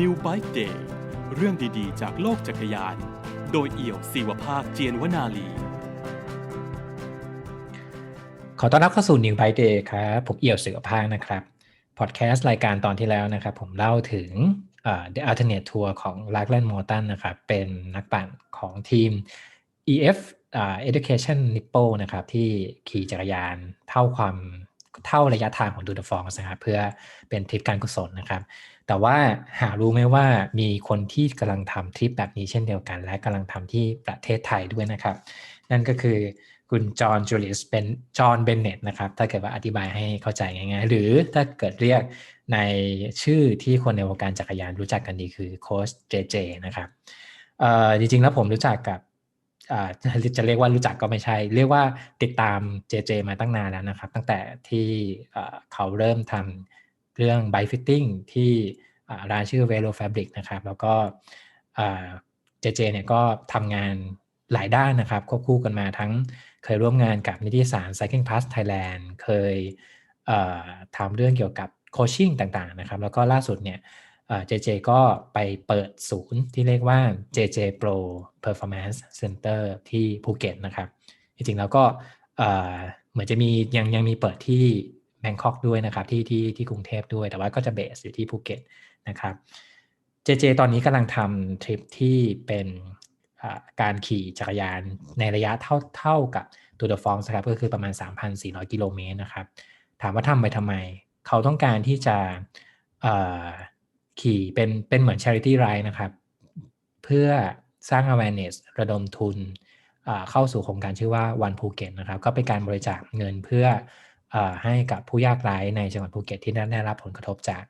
New Bike Day เรื่องดีๆจากโลกจักรยานโดยเอี่ยวศิวภาคเจียนวนาลีขอต้อนรับเข้าสู่ New Bike Day ครับผมเอี่ยวศิวภาคนะครับพอดแคสต์รายการตอนที่แล้วนะครับผมเล่าถึงThe Alternate Tour ของ Lachlan Morton นะครับเป็นนักปั่นของทีม EF Education Nippo นะครับที่ขี่จักรยานเท่าระยะทางของ Tour de France นะครับเพื่อเป็นทริปการกุศลนะครับแต่ว่าหารู้ไหมว่ามีคนที่กำลังทำทริปแบบนี้เช่นเดียวกันและกำลังทำที่ประเทศไทยด้วยนะครับนั่นก็คือคุณจอห์นจูเลียสจอห์นเบนเน็ตนะครับถ้าเกิดว่าอธิบายให้เข้าใจง่ายๆหรือถ้าเกิดเรียกในชื่อที่คนในวงการจักรยานรู้จักกันดีคือโค้ชเจเจนะครับจริงๆแล้วผมรู้จักกับจะเรียกว่ารู้จักก็ไม่ใช่เรียกว่าติดตามเจเจมาตั้งนานแล้วนะครับตั้งแต่ที่เขาเริ่มทำเรื่อง bike fitting ที่ร้านชื่อ Velo Fabric นะครับแล้วก็เจเจเนี่ยก็ทำงานหลายด้านนะครับควบคู่กันมาทั้งเคยร่วมงานกับนิตยสาร Cycling Plus Thailand เคยทำเรื่องเกี่ยวกับโคชชิ่งต่างๆนะครับแล้วก็ล่าสุดเนี่ยเจเจก็ไปเปิดศูนย์ที่เรียกว่า JJ Pro Performance Center ที่ภูเก็ตนะครับจริงๆแล้วก็เหมือนจะมียังมีเปิดที่แบงคอกด้วยนะครับที่กรุงเทพด้วยแต่ว่าก็จะเบสอยู่ที่ภูเก็ตนะครับเจเจตอนนี้กำลังทำทริปที่เป็นการขี่จักรยานในระยะเท่ากับ Tour de France นะครับก็คือประมาณ 3,400 กิโลเมตรนะครับถามว่าทำไปทำไมเขาต้องการที่จะขี่เป็นเหมือน charity ride นะครับเพื่อสร้าง awareness ระดมทุนเข้าสู่โครงการชื่อว่าวันภูเก็ตนะครับก็เป็นการบริจาคเงินเพื่อให้กับผู้ยากไร้ในจังหวัดภูเก็ตที่ได้รับผลกระทบจาก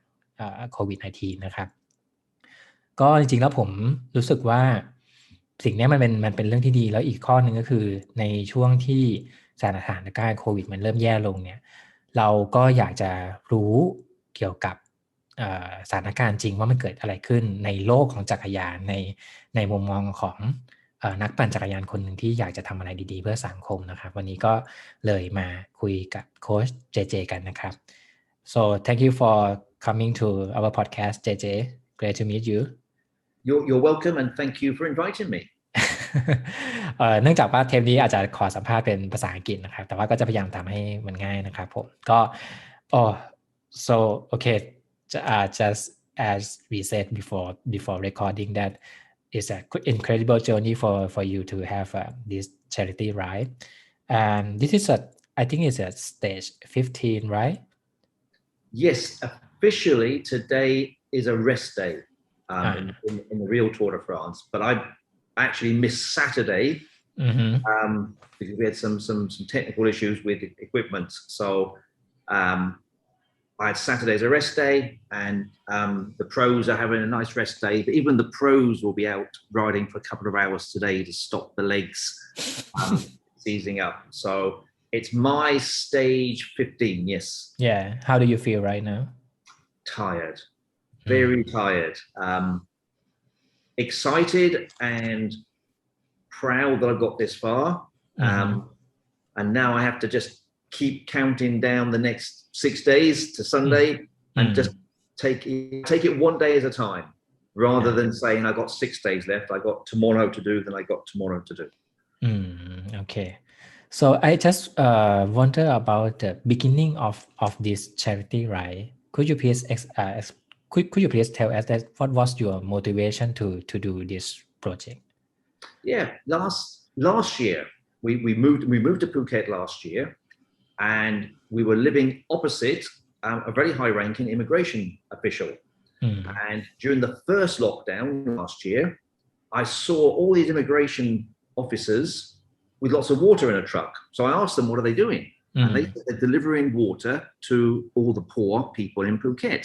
โควิด -19 นะครับก็จริงๆแล้วผมรู้สึกว่าสิ่งนี้มันเป็นเรื่องที่ดีแล้วอีกข้อหนึ่งก็คือในช่วงที่สถานการณ์โควิดมันเริ่มแย่ลงเนี่ยเราก็อยากจะรู้เกี่ยวกับสถานการณ์จริงว่ามันเกิดอะไรขึ้นในโลกของจักรยานในมุมมองของนักปั่นจักรยานคนหนึ่งที่อยากจะทำอะไรดีๆเพื่อสังคมนะครับวันนี้ก็เลยมาคุยกับโค้ชเจเจกันนะครับ so thank you for coming to our podcast JJ great to meet you You're welcome and thank you for inviting me เนื่องจากว่าเทปนี้อาจจะขอสัมภาษณ์เป็นภาษาอังกฤษนะครับแต่ว่าก็จะพยายามทำให้มันง่ายนะครับผมก็so okay just as we said before recording that it's an incredible journey for you to have this charity ride and this is I think it's at stage 15 right yes officially today is a rest day in the real Tour de France but I actually missed Saturday because we had some technical issues with equipment so I had Saturday as a rest day and the pros are having a nice rest day but even the pros will be out riding for a couple of hours today to stop the legs seizing up so it's my stage 15 yes yeah how do you feel right now tired very tired excited and proud that I got this far and now I have to just keep counting down the next 6 days to Sunday and just take it one day at a time rather than saying I got 6 days left I got tomorrow to do then I got tomorrow to do okay so I just wonder about the beginning of this charity ride could you please could you please tell us that what was your motivation to do this project yeah last year we moved to Phuket last year and we were living opposite a very high-ranking immigration official and during the first lockdown last year I saw all these immigration officers with lots of water in a truck so I asked them what are they doing and they said they're delivering water to all the poor people in Phuket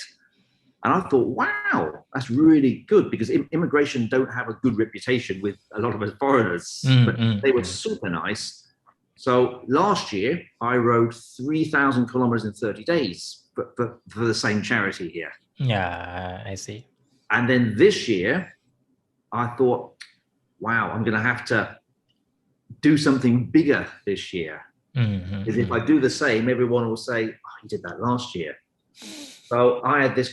and I thought wow that's really good because immigration don't have a good reputation with a lot of us foreigners but they were super nice so last year I rode 3,000 kilometers in 30 days for the same charity here yeah I see and then this year I thought wow I'm going to have to do something bigger this year because if I do the same everyone will say oh you did that last year so I had this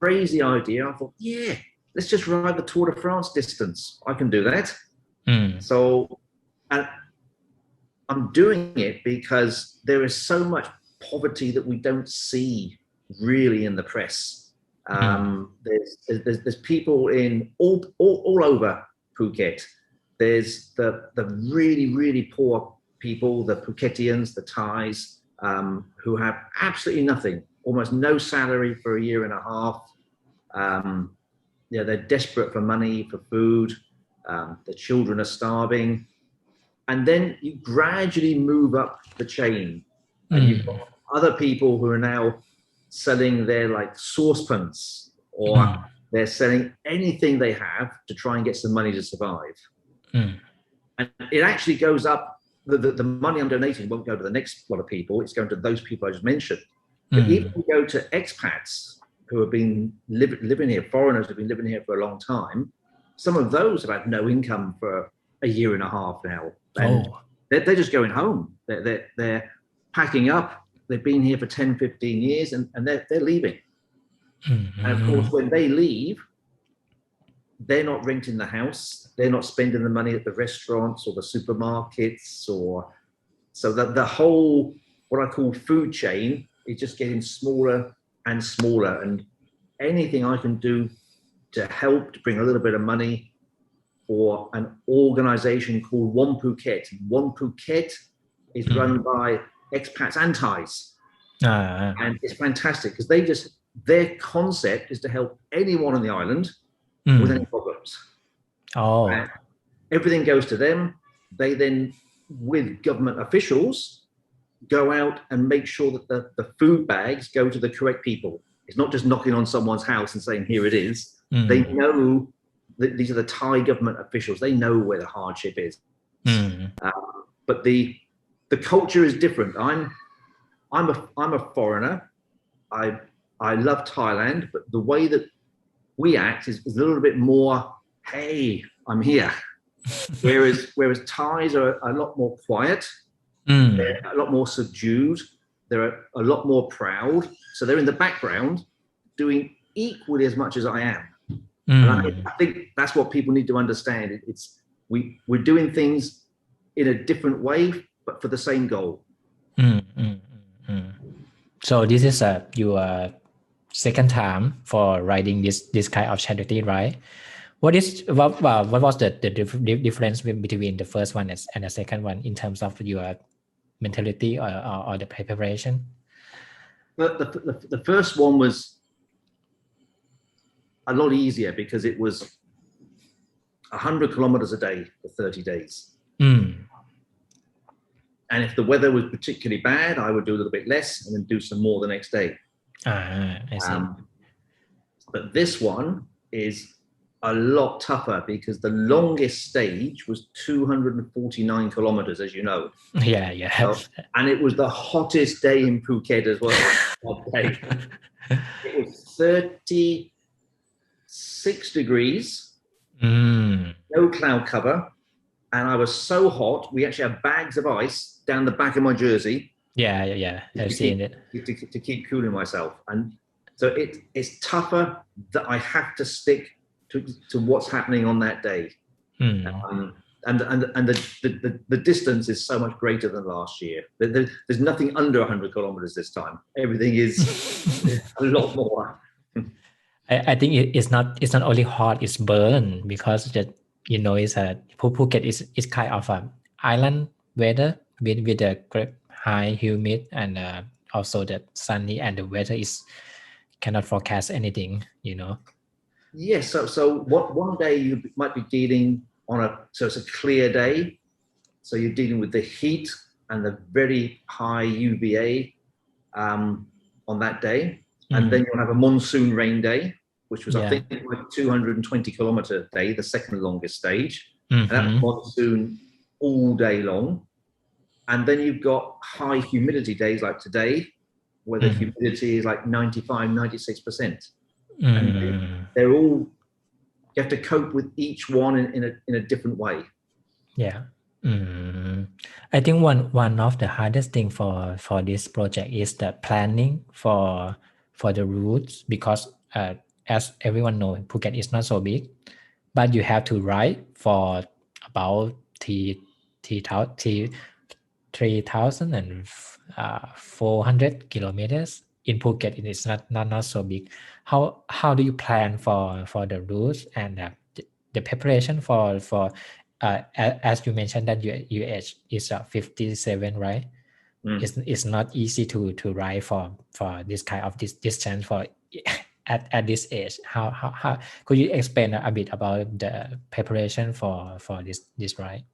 crazy idea. I thought, yeah, let's just ride the Tour de France distance. I can do that. So, and I'm doing it because there is so much poverty that we don't see really in the press. There's people in all over Phuket. There's the really poor people, the Phuketians, the Thais, who have absolutely nothing, almost no salary for a year and a half. They're desperate for money, for food. The children are starving. And then you gradually move up the chain. And you've got other people who are now selling their like saucepans, or they're selling anything they have to try and get some money to survive. And it actually goes up. The money I'm donating won't go to the next lot of people. It's going to those people I just mentioned. But if we go to expats who have been living here, foreigners who've been living here for a long time, some of those have had no income for a year and a half now. And they're just going home. They're packing up. They've been here for 10, 15 years and they're leaving. And of course, when they leave, they're not renting the house. They're not spending the money at the restaurants or the supermarkets, so that the whole, what I call food chain, is just getting smaller and smaller. And anything I can do to help to bring a little bit of money for an organization called Wom Phuket. Wom Phuket is run by expats and Thais. And it's fantastic because their concept is to help anyone on the island with any problems. And everything goes to them. They then, with government officials, go out and make sure that the food bags go to the correct people. It's not just knocking on someone's house and saying, here it is. They know that these are the Thai government officials. They know where the hardship is. But the culture is different. I'm a foreigner. I love Thailand, but the way that we act is a little bit more, hey, I'm here. Whereas Thais are a lot more quiet. They're a lot more subdued. They're a lot more proud. So they're in the background doing equally as much as I am. And I think that's what people need to understand. We're doing things in a different way, but for the same goal. So this is your second time for writing this kind of charity, right? What was the difference between the first one and the second one in terms of your mentality or the preparation? The first one was a lot easier because it was 100 kilometers a day for 30 days. And if the weather was particularly bad, I would do a little bit less and then do some more the next day. I see. But this one is a lot tougher because the longest stage was 249 kilometers, as you know. Yeah. So, and it was the hottest day in Phuket as well. It was 36 degrees, no cloud cover. And I was so hot, we actually had bags of ice down the back of my jersey. Yeah. I've seen it. To keep cooling myself. And so it's tougher that I have to stick to what's happening on that day. And the distance is so much greater than last year. There's nothing under 100 kilometers this time. Everything is a lot more. I think it's not only hot, it's burn because it's Phuket is kind of an island weather with the high humid and also the sunny, and the weather is cannot forecast anything. Yes. So one day you might be dealing so it's a clear day. So you're dealing with the heat and the very high UVA on that day. And then you'll have a monsoon rain day, which was, I think, like 220 kilometer day, the second longest stage. And that was monsoon all day long. And then you've got high humidity days like today, where the humidity is like 95, 96%. And they're all, you have to cope with each one in a different way. Yeah. I think one of the hardest thing for this project is the planning for the routes, because as everyone knows, Phuket is not so big, but you have to ride for about 3,400 kilometers. In Phuket, it is not so big. How do you plan for the routes and the preparation for as you mentioned that your age is 57, right? It's not easy to ride for this kind of distance for at this age. How could you explain a bit about the preparation for this ride?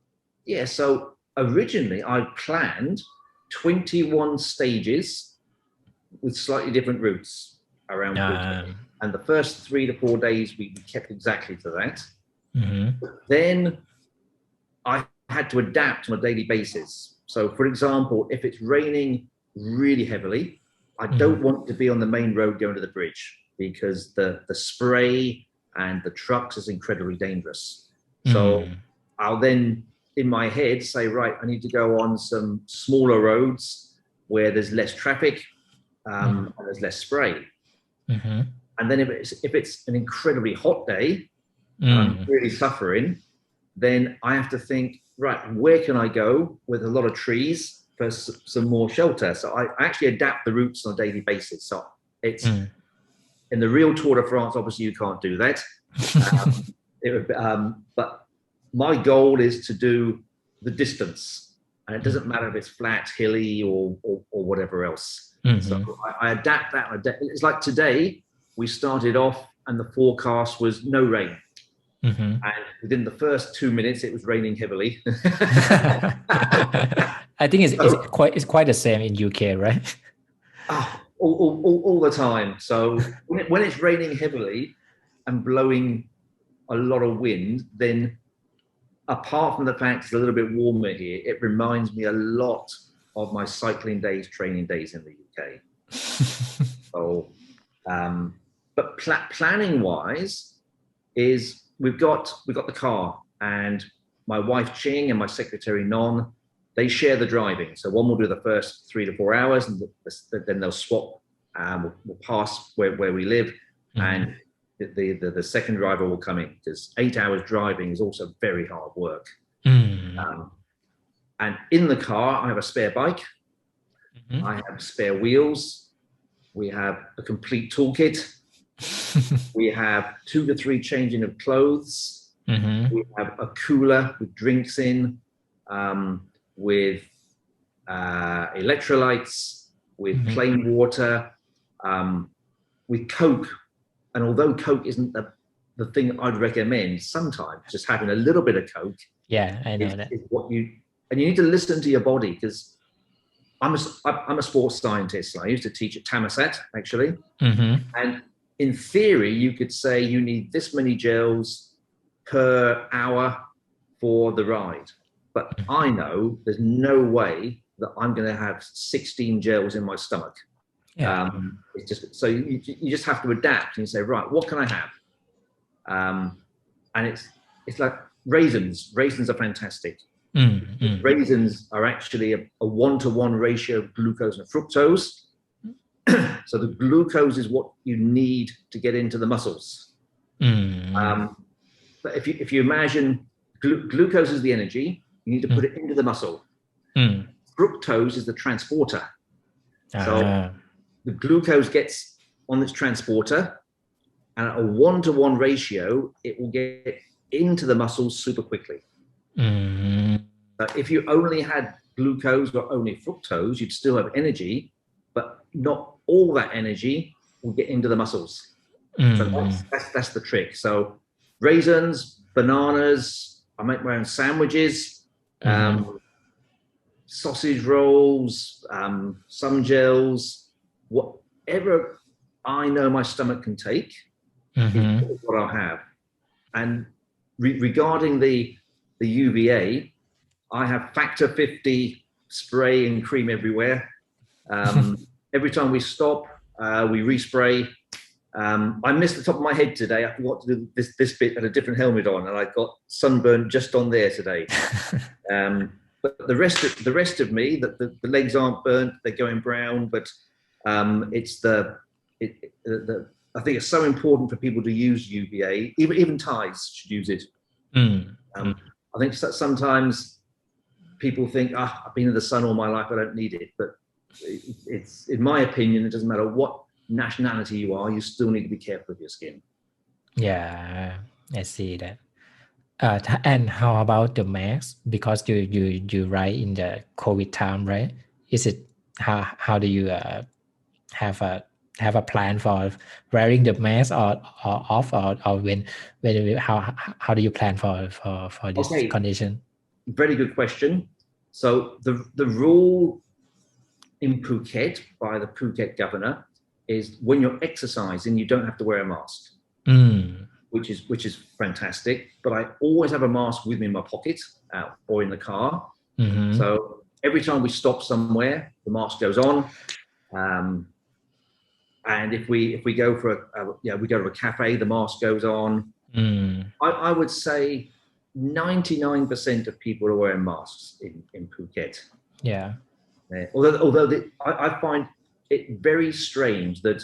Yeah, so originally I planned 21 stages with slightly different routes around Phuket. And the first 3 to 4 days we kept exactly to that. Then I had to adapt on a daily basis. So for example, if it's raining really heavily, I don't want to be on the main road going to the bridge because the spray and the trucks is incredibly dangerous. So I'll then in my head say, right, I need to go on some smaller roads where there's less traffic and there's less spray. And then if it's an incredibly hot day, I'm really suffering, then I have to think, right, where can I go with a lot of trees for some more shelter? So I actually adapt the routes on a daily basis. So it's in the real Tour de France, obviously you can't do that. But my goal is to do the distance, and it doesn't matter if it's flat, hilly, or whatever else. So I adapt that. It's like today, we started off and the forecast was no rain. And within the first 2 minutes, it was raining heavily. I think it's quite the same in UK, right? All the time. So when it's raining heavily and blowing a lot of wind, then apart from the fact it's a little bit warmer here, it reminds me a lot of my cycling days, training days in the UK. So, but planning wise is we've got the car, and my wife Ching and my secretary Non, they share the driving. So one will do the first 3 to 4 hours, and then they'll swap. We'll pass where we live, and the second driver will come in, because 8 hours driving is also very hard work. And in the car, I have a spare bike. I have spare wheels. We have a complete toolkit. We have 2 to 3 changing of clothes. We have a cooler with drinks in, with electrolytes, with plain water, with Coke. And although Coke isn't the thing I'd recommend, sometimes just having a little bit of Coke. Yeah, I know that. Is what you need to listen to your body, because I'm a sports scientist. I used to teach at Thammasat, actually. And in theory, you could say you need this many gels per hour for the ride. But I know there's no way that I'm going to have 16 gels in my stomach. It's just, so you just have to adapt and say, right, what can I have? And it's like raisins. Raisins are fantastic. Raisins are actually a 1-to-1 ratio of glucose and fructose. So the glucose is what you need to get into the muscles. But if you imagine glucose is the energy, you need to put it into the muscle. Fructose is the transporter. So the glucose gets on this transporter, and at a 1-to-1 ratio, it will get into the muscles super quickly. But if you only had glucose or only fructose, you'd still have energy, but not all that energy will get into the muscles. So that's the trick. So raisins, bananas, I make my own sandwiches, sausage rolls, some gels, whatever I know my stomach can take is what I'll have. And regarding the UVA, I have factor 50 spray and cream everywhere. Every time we stop, we respray. I missed the top of my head today. I forgot to do this bit at a different helmet on, and I got sunburned just on there today. But the rest of me, the legs aren't burnt; they're going brown. But it's the I think it's so important for people to use UVA. Even Thais should use it. I think sometimes people think, I've been in the sun all my life, I don't need it. But it's in my opinion, it doesn't matter what nationality you are, you still need to be careful with your skin. Yeah, I see that. And how about the mask? Because you write in the COVID time, right? Is it how do you have a plan for wearing the mask or off or when how do you plan for this condition? Very good question. So the rule in Phuket by the Phuket governor is when you're exercising, you don't have to wear a mask, which is fantastic. But I always have a mask with me in my pocket or in the car. So every time we stop somewhere, the mask goes on. And if we go for we go to a cafe, the mask goes on. I would say 99% of people are wearing masks in Phuket. Yeah. Although I find it very strange that,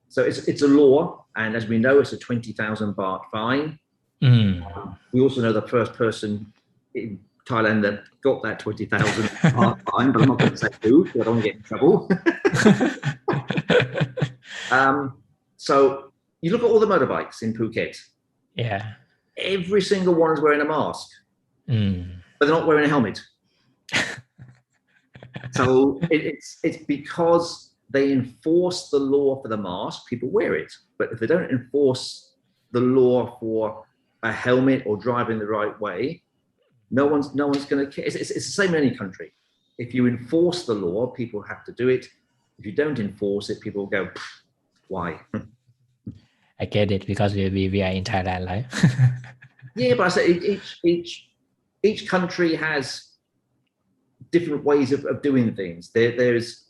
so it's a law, and as we know, it's a 20,000 baht fine. We also know the first person in Thailand that got that 20,000 baht fine, but I'm not going to say who, because I don't want to get in trouble. So you look at all the motorbikes in Phuket. Yeah. Every single one is wearing a mask, but they're not wearing a helmet. So it's because they enforce the law for the mask, people wear it. But if they don't enforce the law for a helmet or driving the right way, no one's going to care. It's the same in any country. If you enforce the law, people have to do it. If you don't enforce it, people go, why? I get it, because we are in Thailand, right? Yeah, but I say each country has different ways of doing things. There's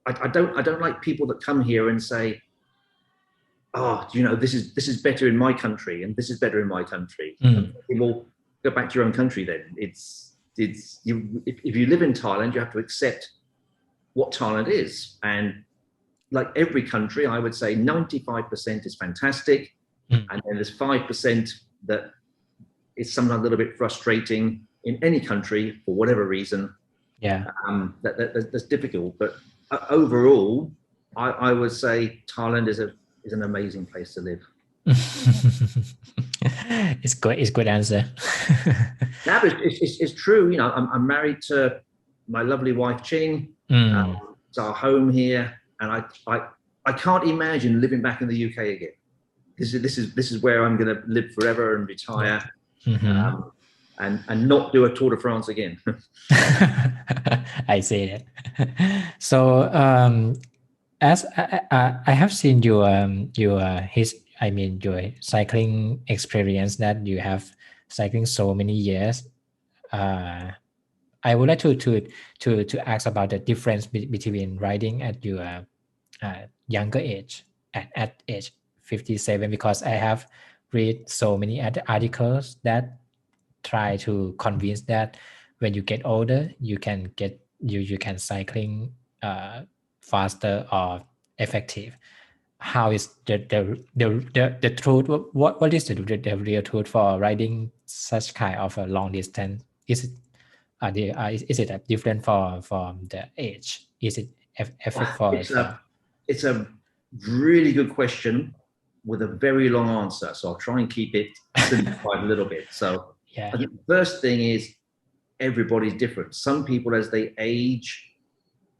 I don't like people that come here and say, this is better in my country and this is better in my country. Well, go back to your own country then. If you live in Thailand, you have to accept what Thailand is. And like every country, I would say 95% is fantastic. And then there's 5% that is sometimes a little bit frustrating in any country for whatever reason. Yeah. That's difficult. But overall, I would say Thailand is an amazing place to live. It's good answer. Now, it's true. I'm married to my lovely wife Ching. It's our home here, and I can't imagine living back in the UK again. This is where I'm going to live forever and retire, and not do a Tour de France again. I see it. So as I have seen your cycling experience, that you have cycling so many years. I would like to ask about the difference between riding at your younger age at age 57, because I have read so many articles that try to convince that when you get older, you can cycling faster or effective. How is the truth? What is the real truth for riding such kind of a long distance? Is it different from the age? Is it effect for? It's a really good question with a very long answer. So I'll try and keep it simplified a little bit. So yeah. I think the first thing is everybody's different. Some people, as they age,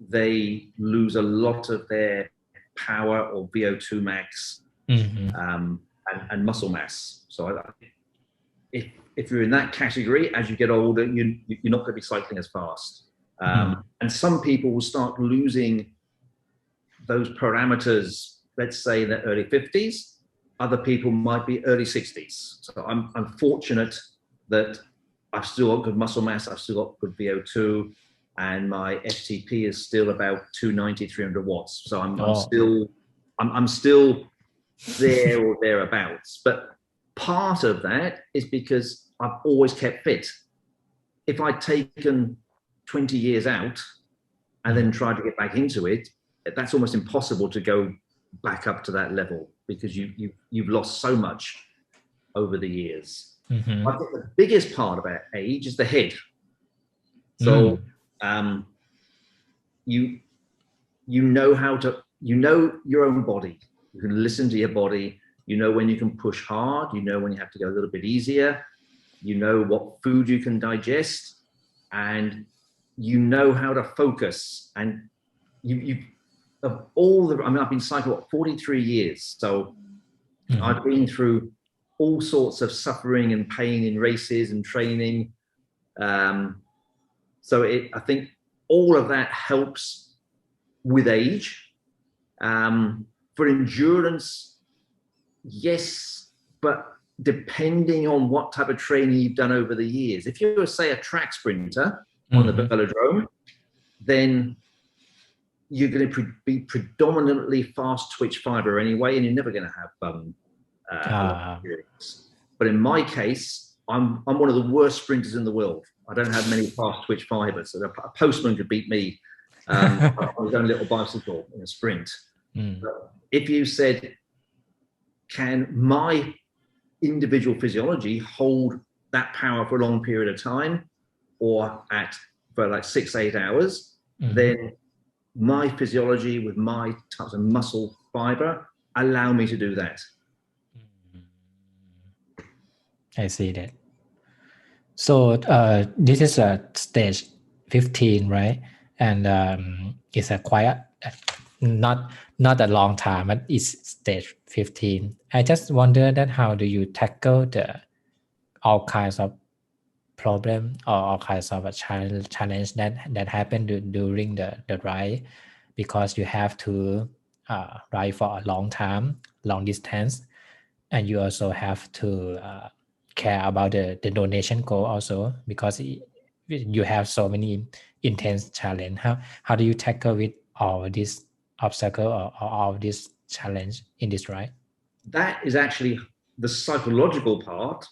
they lose a lot of their power or VO2 max and muscle mass. So if you're in that category, as you get older, you're not going to be cycling as fast. And some people will start losing those parameters, let's say in the early 50s. Other people might be early 60s. So I'm fortunate that I've still got good muscle mass, I've still got good VO2, and my FTP is still about 290, 300 watts. So I'm still there or thereabouts. But part of that is because I've always kept fit. If I'd taken 20 years out and then tried to get back into it, that's almost impossible to go back up to that level because you've lost so much over the years. Mm-hmm. I think the biggest part about age is the head. So you know how to, you know your own body. You can listen to your body. You know when you can push hard. You know when you have to go a little bit easier. You know what food you can digest, and you know how to focus. And you of all the, I mean, I've been cycling 43 years, so I've been through all sorts of suffering and pain in races and training. So I think all of that helps with age. For endurance, yes, but depending on what type of training you've done over the years. If you're, say, a track sprinter on the velodrome, then you're going to be predominantly fast twitch fiber anyway, and you're never going to have experience. But in my case, I'm one of the worst sprinters in the world. I don't have many fast twitch fibers, so a postman could beat me on his own little bicycle in a sprint. But if you said, can my individual physiology hold that power for a long period of time, or for like 6-8 hours, then my physiology with my types of muscle fiber allow me to do that. I see that. So this is a stage 15, right? And it's a quite not a long time, but it's stage 15. I just wonder that how do you tackle all kinds of problem or all kinds of a challenge that happen during the ride, because you have to ride for a long time, long distance, and you also have to care about the donation goal also, because you have so many intense challenge. How do you tackle with all this obstacle or all this challenge in this ride? That is actually the psychological part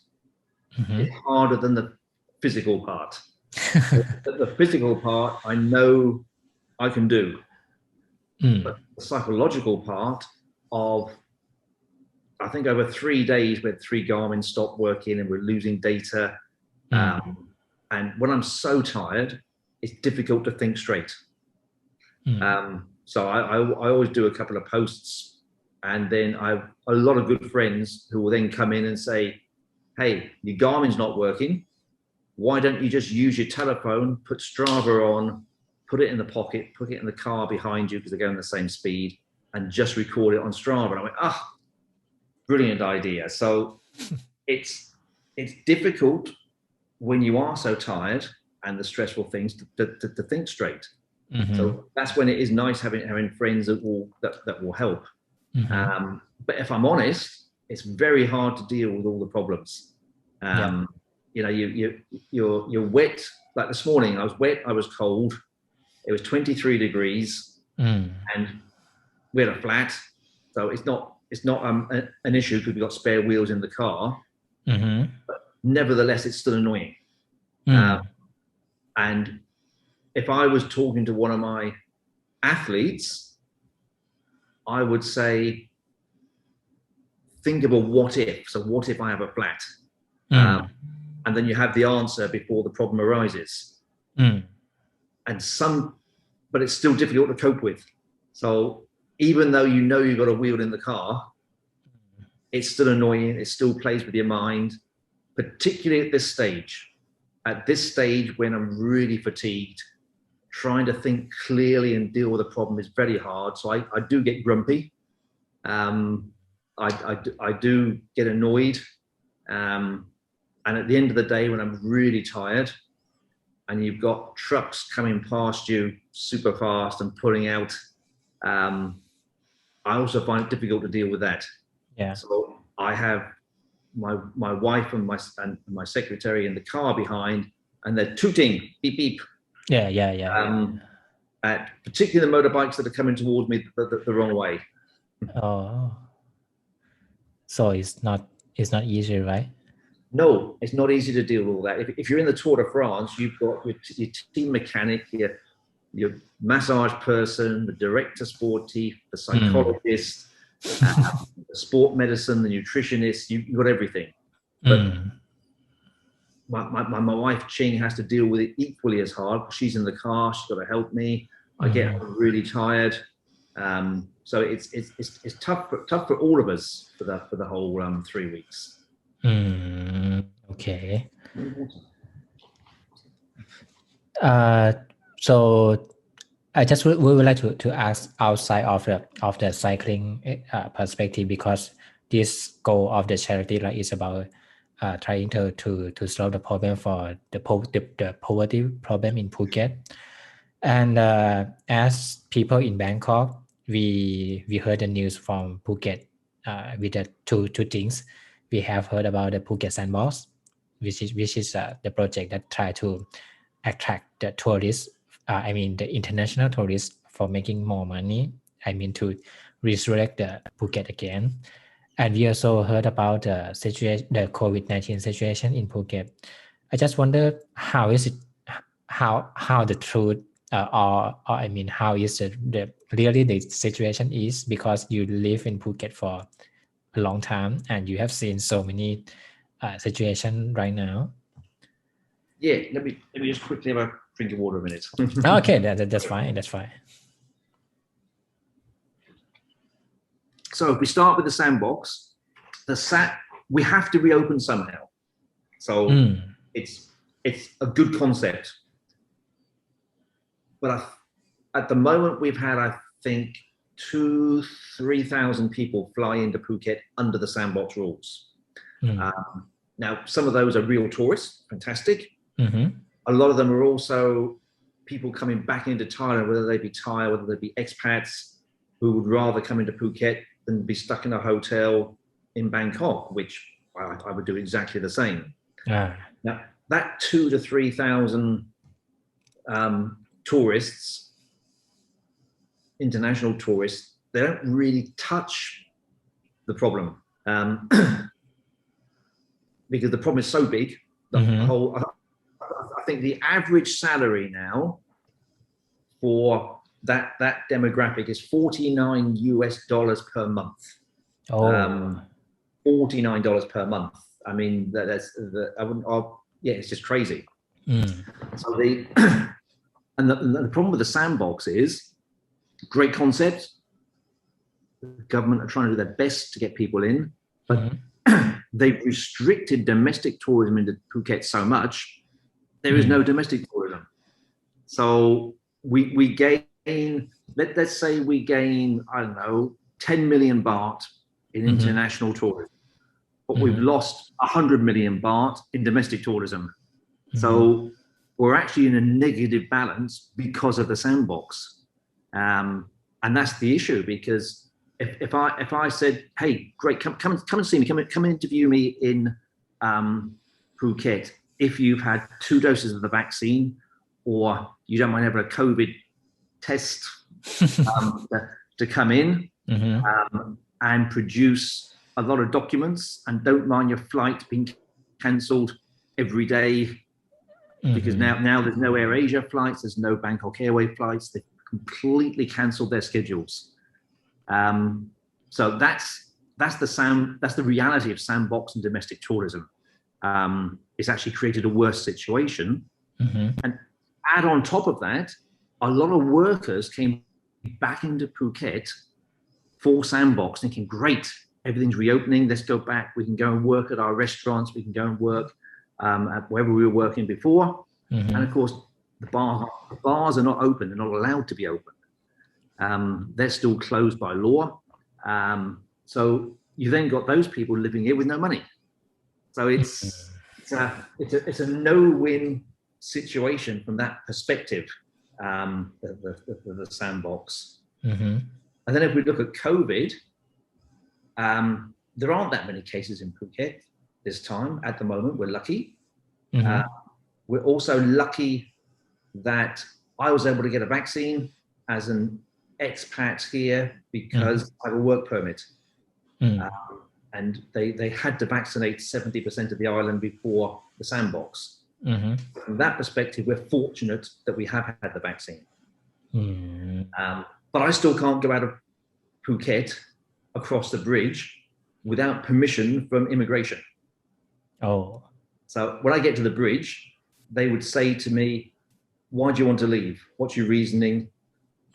is harder than the physical part. The physical part I know I can do, but the psychological part of, I think over 3 days we had 3 Garmin stop working and we're losing data, and when I'm so tired it's difficult to think straight. So I always do a couple of posts, and then I have a lot of good friends who will then come in and say, hey, your Garmin's not working. Why don't you just use your telephone, put Strava on, put it in the pocket, put it in the car behind you because they're going the same speed, and just record it on Strava. And I went, brilliant idea. So it's difficult when you are so tired and the stressful things to think straight. So that's when it is nice having friends that will help. But if I'm honest, it's very hard to deal with all the problems. You know, you're wet. Like this morning, I was wet, I was cold. It was 23 degrees, and we had a flat, so it's not an issue because we've got spare wheels in the car. But nevertheless, it's still annoying. And if I was talking to one of my athletes, I would say, think of a what if. So what if I have a flat? And then you have the answer before the problem arises. But it's still difficult to cope with. So even though you know you've got a wheel in the car, it's still annoying. It still plays with your mind, particularly at this stage. At this stage, when I'm really fatigued, trying to think clearly and deal with a problem is very hard. So I do get grumpy. I do get annoyed. And at the end of the day, when I'm really tired and you've got trucks coming past you super fast and pulling out, I also find it difficult to deal with that. So I have my wife and my secretary in the car behind, and they're tooting, beep, beep. At particularly the motorbikes that are coming towards me the wrong way. So it's not easy, right? No, it's not easy to deal with all that. If you're in the Tour de France, you've got your team mechanic, your massage person, the director sportif, the psychologist, the sport medicine, the nutritionist. You've got everything. But my wife Ching has to deal with it equally as hard. She's in the car. She's got to help me. I get really tired. So it's tough for all of us for the whole 3 weeks. Okay. So I just would like to ask outside of the cycling perspective, because this goal of the charity is about trying to solve the problem for the poverty problem in Phuket. And as people in Bangkok, we heard the news from Phuket with the two things. We have heard about the Phuket Sandbox, which is the project that try to attract the tourists, the international tourists, for making more money, to resurrect the Phuket again. And we also heard about the COVID-19 situation in Phuket. I just wonder how is it, how the truth how is the really the situation is, because you live in Phuket for a long time and you have seen so many situation right now. Yeah, let me just quickly have a drink of water a minute. Okay, that's fine. So if we start with the sandbox, we have to reopen somehow. So it's a good concept. But at the moment we've had, I think, 2,000-3,000 people fly into Phuket under the sandbox rules. Now, some of those are real tourists, fantastic. A lot of them are also people coming back into Thailand, whether they be Thai, whether they be expats, who would rather come into Phuket than be stuck in a hotel in Bangkok, which I would do exactly the same. Now, that 2,000 to 3,000 tourists, international tourists, they don't really touch the problem because the problem is so big. I think the average salary now for that demographic is $49 per month. $49 per month. I mean, it's just crazy. So the problem with the sandbox is great concept. The government are trying to do their best to get people in, but they've restricted domestic tourism into Phuket so much, there is no domestic tourism. So we gain, let's say we gain, I don't know, 10 million baht in international tourism, but we've lost 100 million baht in domestic tourism. So we're actually in a negative balance because of the sandbox. And that's the issue, because if I said, hey, great, come and see me, come and interview me in Phuket if you've had 2 doses of the vaccine, or you don't mind having a COVID test to come in and produce a lot of documents, and don't mind your flight being cancelled every day, because now there's no Air Asia flights, there's no Bangkok Airways flights, they've completely cancelled their schedules. So that's the reality of sandbox and domestic tourism. It's actually created a worse situation. And add on top of that, a lot of workers came back into Phuket for sandbox thinking, great, everything's reopening, let's go back, we can go and work at our restaurants, we can go and work at wherever we were working before. And of course, the bars are not open, they're not allowed to be open. They're still closed by law. So you then got those people living here with no money. So it's a no-win situation from that perspective, the sandbox. And then if we look at COVID, there aren't that many cases in Phuket this time. At the moment, we're lucky. We're also lucky that I was able to get a vaccine as an expat here because I have a work permit. And they had to vaccinate 70% of the island before the sandbox. From that perspective, we're fortunate that we have had the vaccine. But I still can't go out of Phuket across the bridge without permission from immigration. Oh. So when I get to the bridge, they would say to me, why do you want to leave? What's your reasoning?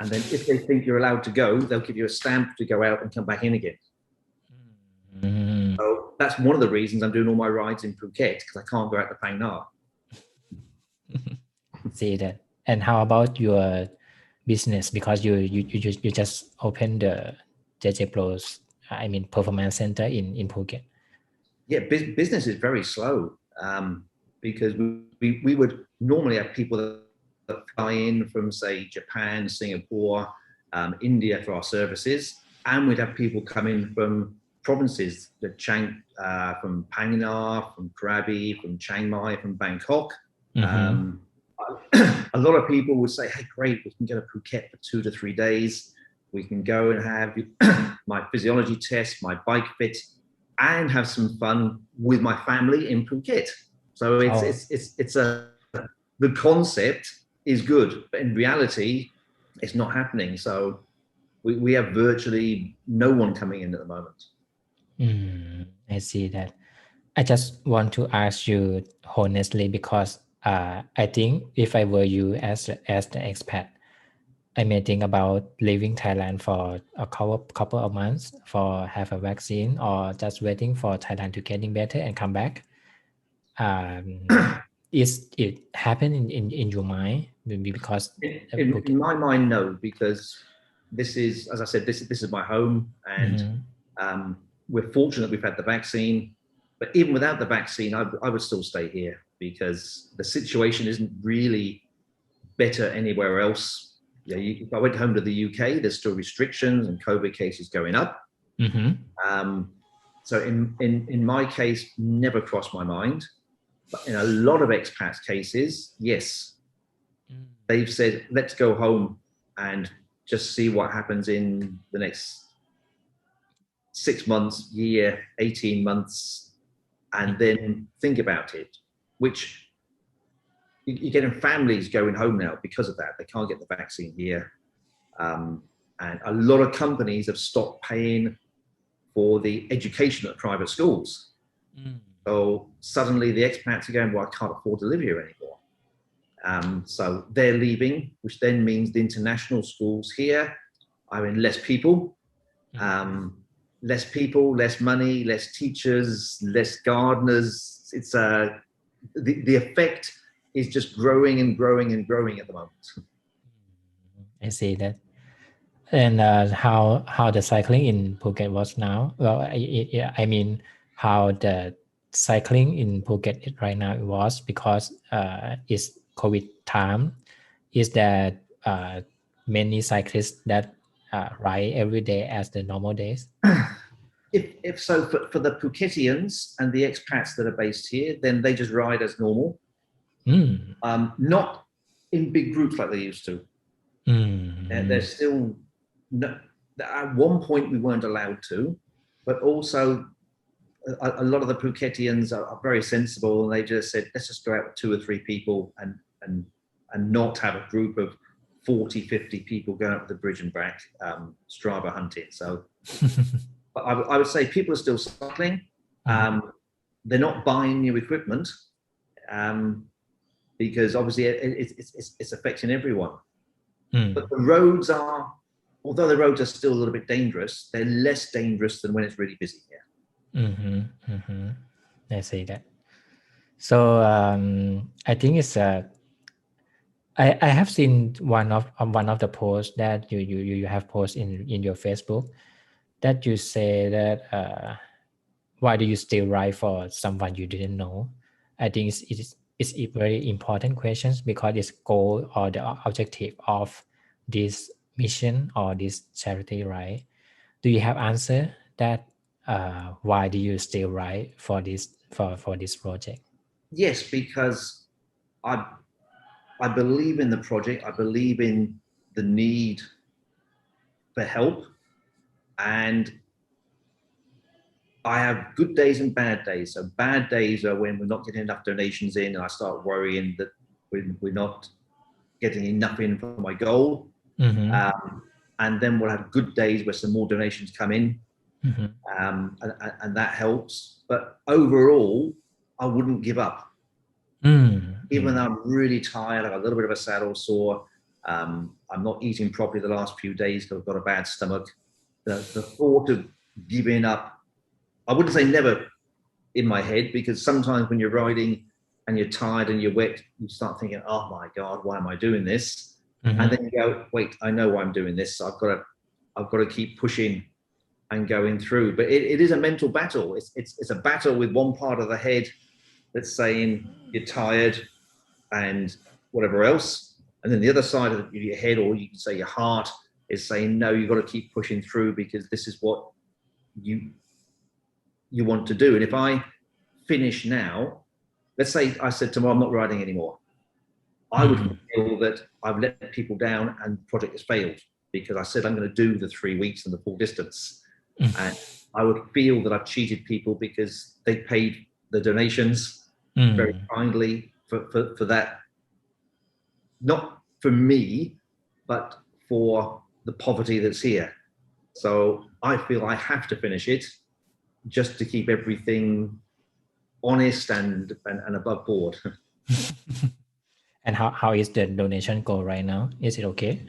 And then if they think you're allowed to go, they'll give you a stamp to go out and come back in again. So that's one of the reasons I'm doing all my rides in Phuket, because I can't go out to Phang Nga. See that. And how about your business? Because you just opened the JJ Pro's, performance center in Phuket. Yeah, business is very slow because we would normally have people that fly in from, say, Japan, Singapore, India for our services, and we'd have people come in from provinces, from Phang Nga, from Krabi, from Chiang Mai, from Bangkok. A lot of people would say, hey, great, we can go to Phuket for 2 to 3 days. We can go and have my physiology test, my bike fit, and have some fun with my family in Phuket. So the concept is good, but in reality, it's not happening. So we have virtually no one coming in at the moment. I see that. I just want to ask you honestly, because I think if I were you as the expat, I may think about leaving Thailand for a couple of months for have a vaccine, or just waiting for Thailand to getting better and come back. Is it happen in your mind? Maybe because in my mind, no, because this is, as I said, this is my home, and we're fortunate we've had the vaccine. But even without the vaccine, I would still stay here, because the situation isn't really better anywhere else. Yeah, if I went home to the UK, there's still restrictions and COVID cases going up. So in my case, never crossed my mind. But in a lot of expats cases, yes, they've said, let's go home and just see what happens in the next 6 months, year, 18 months, and then think about it, which you're getting families going home now because of that. They can't get the vaccine here. And a lot of companies have stopped paying for the education at private schools. So suddenly the expats are going, well, I can't afford to live here anymore. So they're leaving, which then means the international schools here are in less people, less money, less teachers, less gardeners. It's the effect is just growing and growing and growing at the moment. I see that. And how the cycling in Phuket was now? Well, I mean how the cycling in Phuket right now was, because it's COVID time. Is there many cyclists that ride every day as the normal days? If so, for the Phuketians and the expats that are based here, then they just ride as normal. Not in big groups like they used to. There's still at one point we weren't allowed to, but also a lot of the Phuketians are very sensible, and they just said, let's just go out with 2 or 3 people and not have a group of 40, 50 people going up the bridge and back, Strava hunting. So but I would say people are still cycling. They're not buying new equipment because obviously it's affecting everyone. But the roads are, although the roads are still a little bit dangerous, they're less dangerous than when it's really busy here. I see that. So I think it's I have seen one of the posts that you have posted in your Facebook, that you say that why do you still write for someone you didn't know? I think it's a very important question, because it's goal or the objective of this mission or this charity, right? Do you have answer that why do you still write for this project? Yes, because I believe in the project. I believe in the need for help, and I have good days and bad days. So bad days are when we're not getting enough donations in, and I start worrying that we're not getting enough in for my goal. And then we'll have good days where some more donations come in, and that helps. But overall, I wouldn't give up. Even though I'm really tired, I've got a little bit of a saddle sore, I'm not eating properly the last few days because I've got a bad stomach. The thought of giving up, I wouldn't say never in my head, because sometimes when you're riding and you're tired and you're wet, you start thinking, oh my God, why am I doing this? And then you go, wait, I know why I'm doing this. So I've got to keep pushing and going through. But it is a mental battle. It's a battle with one part of the head that's saying you're tired and whatever else. And then the other side of your head, or you can say your heart, is saying, no, you've got to keep pushing through because this is what you want to do. And if I finish now, let's say I said tomorrow, I'm not riding anymore. I would feel that I've let people down and the project has failed because I said I'm going to do the 3 weeks and the full distance. And I would feel that I've cheated people because they paid the donations very kindly for that. Not for me, but for the poverty that's here. So I feel I have to finish it just to keep everything honest and above board. And how is the donation go right now? Is it okay?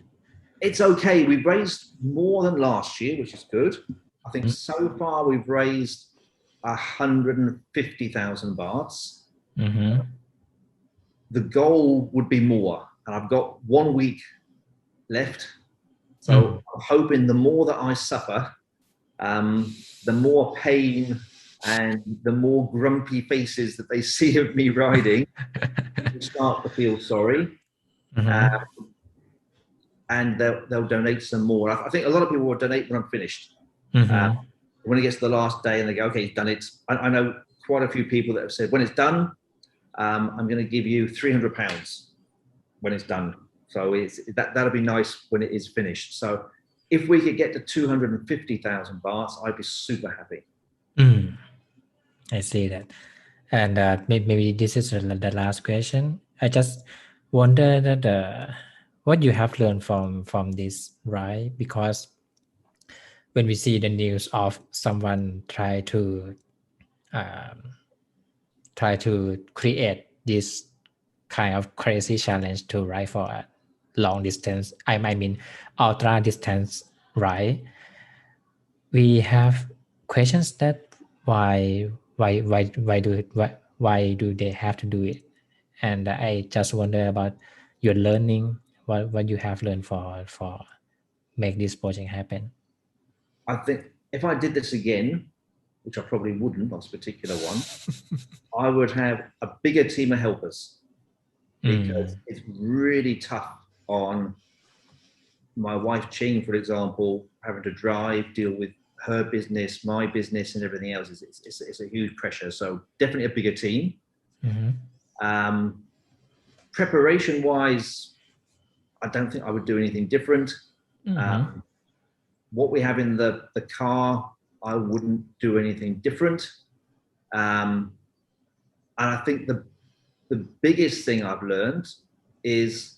It's okay. We've raised more than last year, which is good. I think so far we've raised 150,000 bahts. The goal would be more, and I've got 1 week left. So I'm hoping the more that I suffer, the more pain and the more grumpy faces that they see of me riding, start to feel sorry. And they'll donate some more. I think a lot of people will donate when I'm finished. When it gets to the last day and they go, okay, he's done it. I know quite a few people that have said, when it's done, I'm going to give you £300 when it's done. So that'll be nice when it is finished. So if we could get to 250,000 bahts, I'd be super happy. I see that. And maybe this is the last question. I just wonder that what you have learned from this, right? Because when we see the news of someone try to create this kind of crazy challenge to ride for a long distance, I mean ultra distance ride, we have questions that why do they have to do it? And I just wonder about your learning, what you have learned for make this project happen. I think if I did this again, which I probably wouldn't on this particular one, I would have a bigger team of helpers, because it's really tough on my wife Ching, for example, having to drive, deal with her business, my business, and everything else. It's a huge pressure. So definitely a bigger team. Preparation wise, I don't think I would do anything different. What we have in the car, I wouldn't do anything different. And I think the biggest thing I've learned is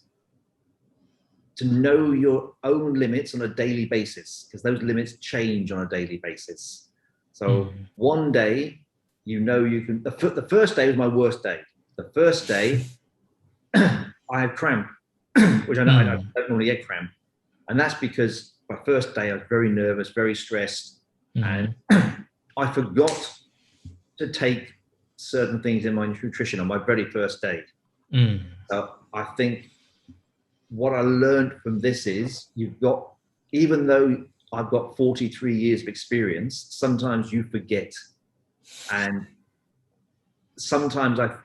to know your own limits on a daily basis, because those limits change on a daily basis. So one day, you know, you can, the first day was my worst day. The first day, I had cramp, which I don't normally get cramp. And that's because my first day I was very nervous, very stressed, and I forgot to take certain things in my nutrition on my very first day. So I think what I learned from this is even though I've got 43 years of experience, sometimes you forget. And sometimes I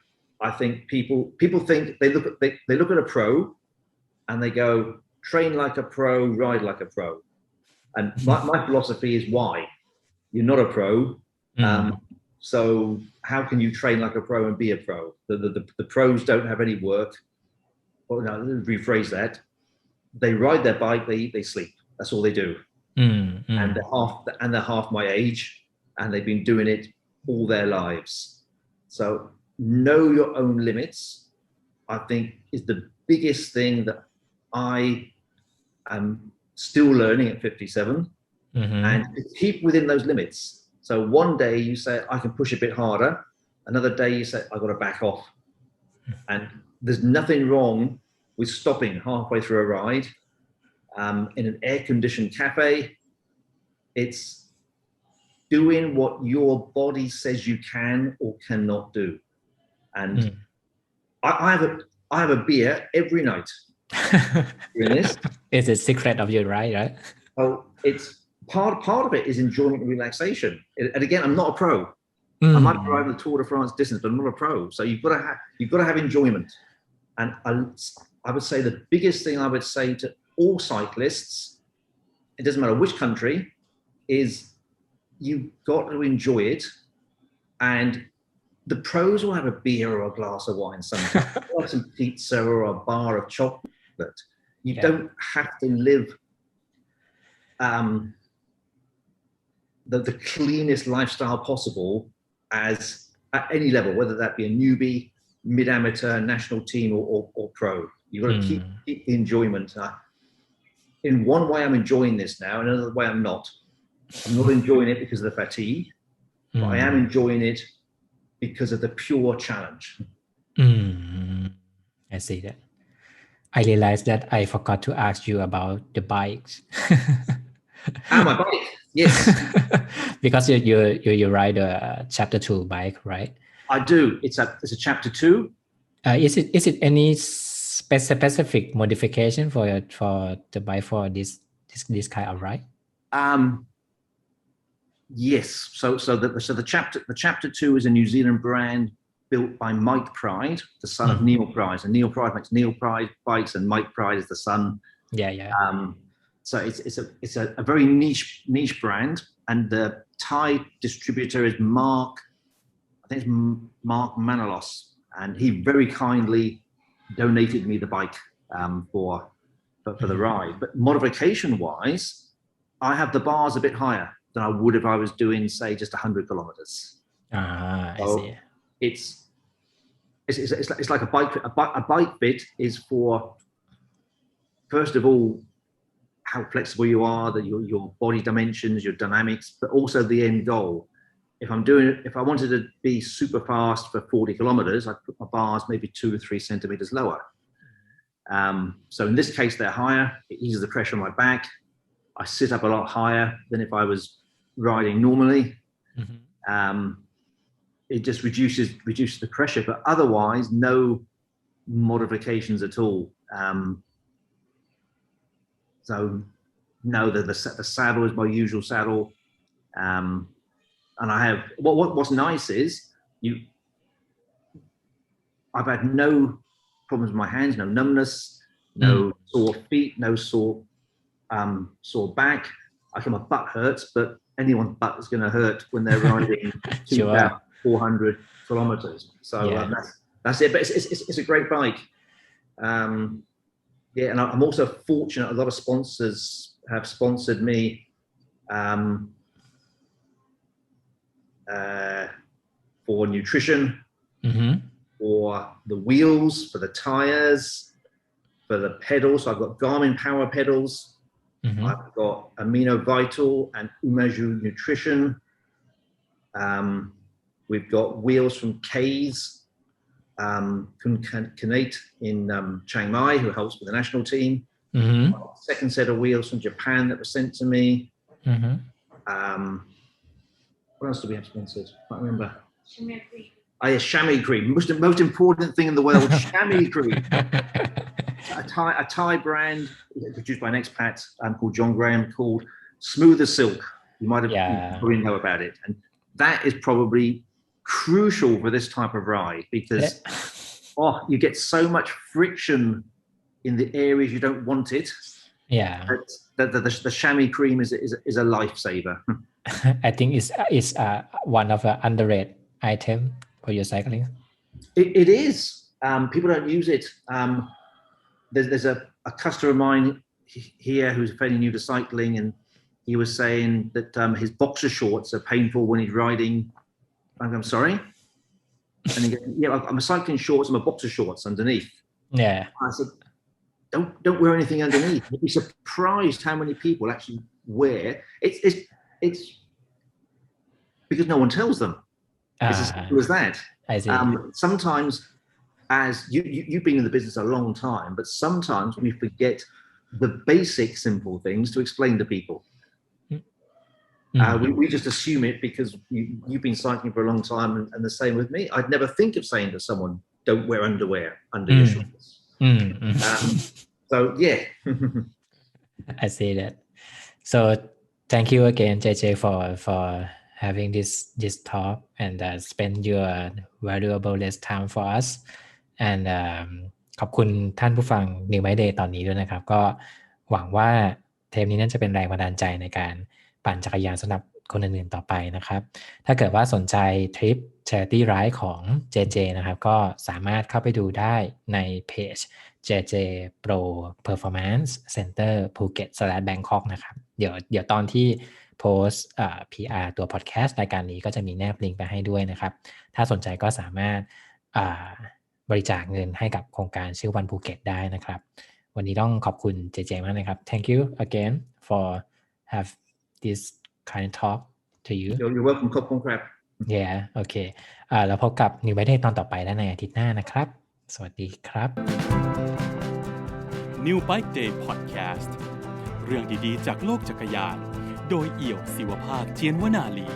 think people think they look at a pro and they go, train like a pro, ride like a pro. And my philosophy is, why? You're not a pro. So how can you train like a pro and be a pro? The pros don't have any work. Well, no, let me rephrase that. They ride their bike, they eat, they sleep. That's all they do. And they're half my age, and they've been doing it all their lives. So know your own limits, I think, is the biggest thing that I still learning at 57, and to keep within those limits. So one day you say, I can push a bit harder. Another day you say, I've got to back off. And there's nothing wrong with stopping halfway through a ride in an air-conditioned cafe. It's doing what your body says you can or cannot do. And I have a beer every night. Doing this. It's a secret of your ride, right? Oh, it's part of it is enjoyment and relaxation. And again, I'm not a pro. I might be riding the Tour de France distance, but I'm not a pro. So you've got to have enjoyment. And I would say the biggest thing I would say to all cyclists, it doesn't matter which country, is you've got to enjoy it. And the pros will have a beer or a glass of wine sometimes, or some pizza or a bar of chocolate. You don't have to live the cleanest lifestyle possible as at any level, whether that be a newbie, mid-amateur, national team, or pro. You've got to keep the enjoyment. In one way, I'm enjoying this now. In another way, I'm not. I'm not enjoying it because of the fatigue, but I am enjoying it because of the pure challenge. I see that. I realized that I forgot to ask you about the bikes. My bike, yes. Because you ride a chapter 2 bike, right? I do. It's a chapter 2. Is it any specific modification for the bike for this kind of ride? Yes. So the chapter 2 is a New Zealand brand built by Mike Pride, the son of Neil Pride. And Neil Pride makes Neil Pride bikes, and Mike Pride is the son. Yeah. So it's a very niche brand, and the Thai distributor is Mark Manolos, and he very kindly donated me the bike for the ride. But modification wise, I have the bars a bit higher than I would if I was doing, say, just 100 kilometers. I see. It's like a bike bit is for, first of all, how flexible you are, that your body dimensions, your dynamics, but also the end goal. If I wanted to be super fast for 40 kilometers, I'd put my bars maybe 2 to 3 centimeters lower. So in this case, they're higher. It eases the pressure on my back. I sit up a lot higher than if I was riding normally. It just reduces the pressure, but otherwise, no modifications at all. So no, the saddle is my usual saddle. And I have, what's nice is I've had no problems with my hands, no numbness, no sore feet, no sore back. My butt hurts, but anyone's butt is going to hurt when they're riding 400 kilometers. So that's it. But it's a great bike. And I'm also fortunate. A lot of sponsors have sponsored me for nutrition, for the wheels, for the tires, for the pedals. So I've got Garmin Power pedals. I've got Amino Vital and Umaju Nutrition. We've got wheels from K's, Kanate in Chiang Mai, who helps with the national team. Second set of wheels from Japan that were sent to me. What else do we have sponsored? I can't remember. Chamois cream. Most important thing in the world, chamois cream. A Thai brand produced by an expat called John Graham, called Smooth as Silk. You might have probably know about it. And that is probably crucial for this type of ride because you get so much friction in the areas you don't want it. The chamois cream is a lifesaver. I think it's one of the underrated item for your cycling. It is. People don't use it. There's a customer of mine here who's fairly new to cycling, and he was saying that his boxer shorts are painful when he's riding. I'm sorry. And he goes, I'm a cycling shorts, I'm a boxer shorts underneath. Yeah. I said, don't wear anything underneath. You'd be surprised how many people actually wear. It's because no one tells them. It's as simple as that. I see. Sometimes, as you've been in the business a long time, but sometimes we forget the basic simple things to explain to people. We just assume it because you've been cycling for a long time, and the same with me. I'd never think of saying to someone, "Don't wear underwear under your shorts." So yeah. I see that. So thank you again, JJ, for having this talk and spend your valuable time for us. And ขอบคุณท่านผู้ฟัง New My Day ตอนนี้ด้วยนะครับก็หวังว่าเทปนี้น่าจะเป็นแรงบันดาลใจในการปั่นจักรยานสำหรับคนอื่นๆต่อไปนะครับถ้าเกิดว่าสนใจทริป Charity Ride ของ JJ นะครับก็สามารถเข้าไปดูได้ในเพจ JJ Pro Performance Center Phuket /Bangkok นะครับเดี๋ยวตอนที่โพสต์PR ตัว podcast รายการนี้ก็จะมีแนบลิงก์ไปให้ด้วยนะครับถ้าสนใจก็สามารถบริจาคเงินให้กับโครงการชื่อวันภูเก็ตได้นะครับวันนี้ต้องขอบคุณ JJ มากนะครับ Thank you again for have this kind talk to you. You're welcome. ขอบคุณครับ Yeah, okay. แล้วพบกับ New By Day ตอนต่อไปได้ในอาทิตย์หน้านะครับสวัสดีครับ New Bike Day Podcast เรื่องดีๆจากโลกจักรยานโดยเอี่ยวศิวภาคเจียนวนาลี